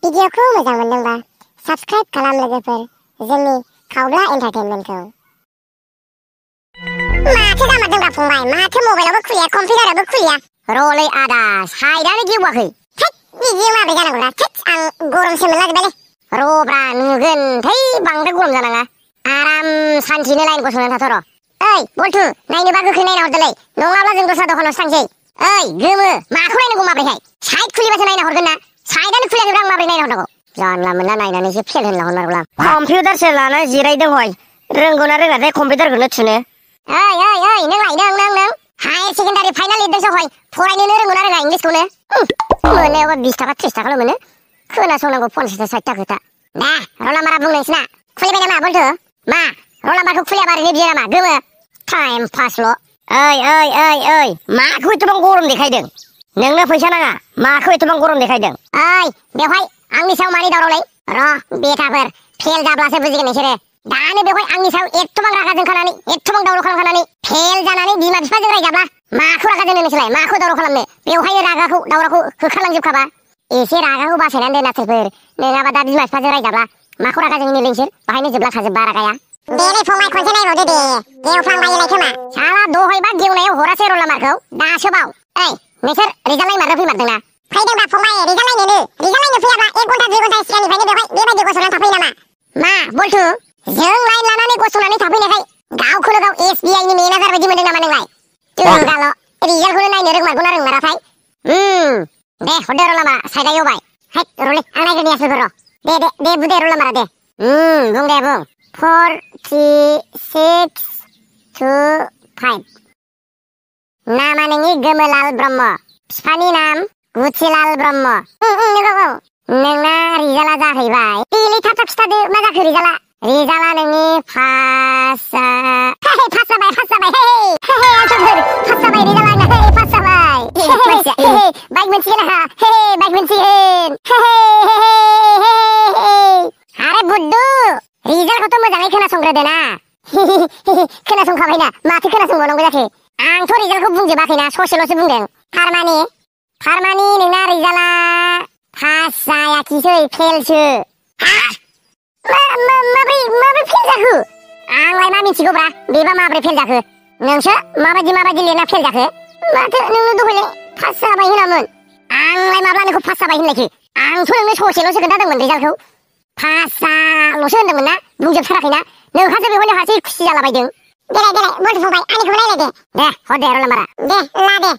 भिडिअखौ मोजां मोनदोंबा साबस्क्राइब खालाम लोगोफोर जोंनि खावब्ला एन्टारटेनमेन्टखौ। माथो जामारदोंब्रा फंबाय, माथो मबाइलावबो खुलिया कम्पिउटारावबो खुलिया। रलै आदा साइडानो गेवाखै। थैद बिदि माब्रै जानांगौरा, थैद आं गरमसो मोनलाजोब्बायलै। रब्रा नुगोन, थै बांद्राय गरम जानाङा। आराम सानसेनो लाइन गसंनानै थाथ' र'। ओइ बल्थु नायनोबा गोख्रै नायना हरदोलै, नङाब्ला जों दस्रा दखानावसो थांसै। ओइ गोमो माखौ नायनांगौ माब्रैहाय? साइड खुलिबासो नायना हरगोन ना, साइडानो खुलियाखैब्रा आं माब्रै नायना हरनांगौ? जानला मोनला नायनानैसो फेल होनला हरनांगौला। कम्पिउटारसो लाना जिरायदों हय, रोंगौना रोङाथाय कम्पिउटारखौनो थुनो। ओइ नों हायार सेकेन्डारि फाइनाल लिरदोंसो हय, फरायनोनो रोंगौना रोङा इंलिसखौनो? मोननायावबा 20 थाखा 30 थाखाल' मोनो, खोनासंनांगौ 50 60 थाखा। दा रलामारा बुं नोंसिना खुलिबाय नामा बल्थु? मा रलामारखौ खुलियाबा ओरैनो बियो नामा गोमो? टाइम पासल'। ओइ माखौ एथबां गरम देखायदों? नोंनो फैसा नाङा, माखौ एथबां गरम देखायदों? ओइ बेवहाय आंनि सायाव मानि दावरावलै? र' बेटाफोर फेल जाब्लासो बुजिगोन नोंसोरो। दानो बेवहाय आंनि सायाव एथबां रागा जोंखानानै एथबां दावराव खालामखानानै फेल जानानै बिमा बिफाजों रायजाब्ला माखौ रागा जोंनो नोंसोरलाय? माखौ दावराव खालामनो? बेवहायनो दावरावखौ होखारलांजोबखाबा। एसे रागाखौ बासायनानै दोन आसोलफोर, नङाबा दा बिमा बिफाजों रायजाब्ला माखौ रागा जोंनो नोंसोर? बाहायनो जोबलाखाजोबबा रागाया। देलै फंबाय खनसे नायबावदो दे, गेवफ्लांबायोलाय खोमा। साला दहायबा गेवनायाव हरासै रलामारखौ, दासो बाव। ओइ नोंसोर रिजाल्ट नायमारनो फैमारदोंना? फैदोंबा फंबाय, रिजाल्ट नायनोनो। रिजाल्ट नायनो फैयाब्ला 1 घन्टा 2 घन्टा सिगांनिफ्रायनो बेवहाय बेबायदि गसंनानै थाफैयो नामा? मा बल्थु जों लाइन लानानै गसंनानै थाफैनायखाय गावखौनो गाव SBI नि मेनेजार बायदि मोनदों नामा नोंलाय? दुगाल' रिजाल्टखौनो नायनो रोंमारगौना रोंमाराथाय? दे हरदो रलामा, साइडआव एवबाय। हैद रलै आं नायग्रोनि आसोलफोर र'। दे बुदे रलामारा दे। बुं दे बुं। 4 3 6 2 5। नामा नोंनि गोमोलाल ब्रह्म, बिफानि नाम गुथिलाल ब्रह्म। नंगौ। नोंना रिजाल्टआ जाहैबाय। देलै थाब खिथादो मा जाखो रिजाल्टआ? रिजाल्टआ नोंनि पास जाबाय रिजाल्टआ आंना पास जाबाय। बाइक मोनसिगोन आंहा, बाइक मोनसिगोन। आरे बुड्डु रिजाल्टखौथ' मोजाङै खोनासंग्रोदो ना। खोनासंखाबायना, माथो खोनासंबावनांगौ जाखो? आंथ' रिजाल्टखौ बुंजोबाखैना, ससेल'सो बुंदों। थारमानि नोंना रिजाल्टआ पास जायाखिसै, फेलसो। माब्रै फेल जाखो? आंलाय मा मिथिगौब्रा बेबा माब्रै फेल जाखो? नोंसो माबायदि लिरना फेल जाखो? माथो नोंनो दहायलाय पास जाबाय होनामोन। आंलाय माब्ला नोंखौ पास जाबाय होनलायखो? आंथ' नोंनो ससेल'सो खोन्थादोंमोन रिजाल्टखौ। पास जाल'सो होनदोंमोन ना, बुंजोबथाराखैना। नोंहासो बेवहायनो हारसिं खुसि जालाबायदं। देलाय बल्थु फंबाय आंनिखौ नायलाय दे। दे हर दे रलामारा। दे ला दे।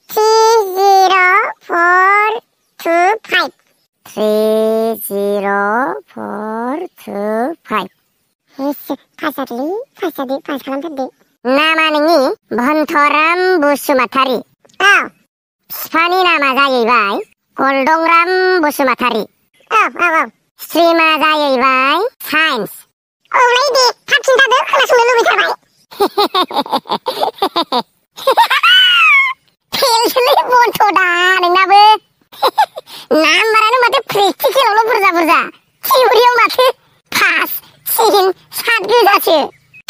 3 0 4 2 5। 3 0 4 2 5। पास जादो पास खालामथारदो। नामा नोंनि भन्थराम बसुमतारी। औ। बिफानि नामा जाहैबाय गलदंराम बसुमतारी। औ। स्ट्रिमा जाहैबाय साइन्स। औलै दे थाब खिन्थादो, खोनासंनो लुबैथारबाय। फेलसोलै बन्थ'दा नोंनाबो। नाम्बारानो माथो प्रेक्टिकेलावल' बुरजा, थिउरियाव माथो पास 7 गोजासो।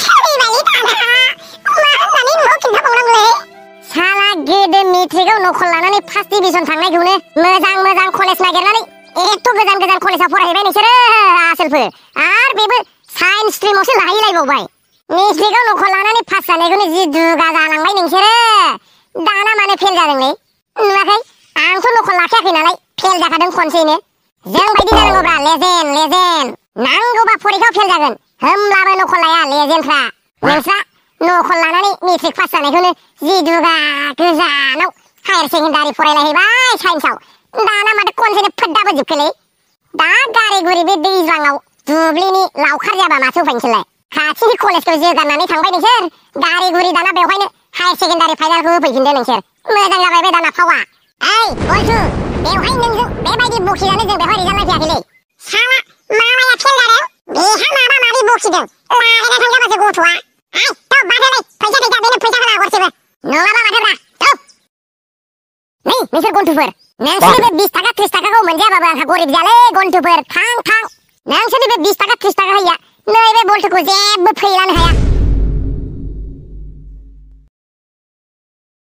थैबायलै दाना, मा होननानै न'आव खिन्थाबावनांगौलै? साला गोदो मेट्रिकआव नकल लानानै फार्स्ट डिभिजन थांनायखौनो मोजां कलेज नागिरनानै एथ' गोजान कलेजाव फरायहैबाय नोंसोरो आसोलफोर। आर बेबो साइन्स स्ट्रिमावसो लाहैलायबावबाय। मेट्रिकआव नकल लानानै पास जानायखौनो जि दुगा जालांबाय नोंसोरो। दाना मानो फेल जादोंलै? नुवाखै आंथ' नकल लाखायाखै नालाय फेल जाखादों खनसेनो। जों बायदि जानांगौब्रा, लेजेन। नांगौबा फरिखायाव फेल जागोन, होमब्लाबो नकल लाया लेजेनफ्रा। नोंस्रा नकल लानानै मेट्रिक पास जानायखौनो जि दुगा गोजानाव हायार सेकेन्डारि फरायलायहैबाय साइन्सआव। दाना माथो खनसेनो फोद्दाबोजोबखोलै। दा गारि गुरि बे दैज्लाङाव दुब्लिनि लावखार जाबा माथो उफाय नोंसोरलाय? खाथिनि कलेजखौ जोगारनानै थांबाय नोंसोर। गारि गुरि दाना बेवहायनो हायार सेकेन्डारि फाइनालखौ होफैफिनदो नोंसोर। मोजां जाबाय बे दाना फावा। ओइ बल्थु बेवहाय नोंजों बेबायदि बखिनानै जों बेवहाय रिजाल्ट नायफैयाखैलै। साला माबाया फेल जादों, बेहा माबा बखिदों। लागायना थांजाबासो गथ'आ। ओइ थौ बाथौलै, फैसा बेनो फैसा होना हरसेबो नङाबा माथोब्रा थौ। नै नोंसोर गन्थुफोर, नोंसोरनि बे 20 थाखा 30 थाखाखौ मोनजायाबाबो आंहा गरिब जालै गन्थुफोर। थां नोंसोरनि बे 20 थाखा 30 थाखा होयिया नैबे बल्थुखौ जेबो फैलानो हाया।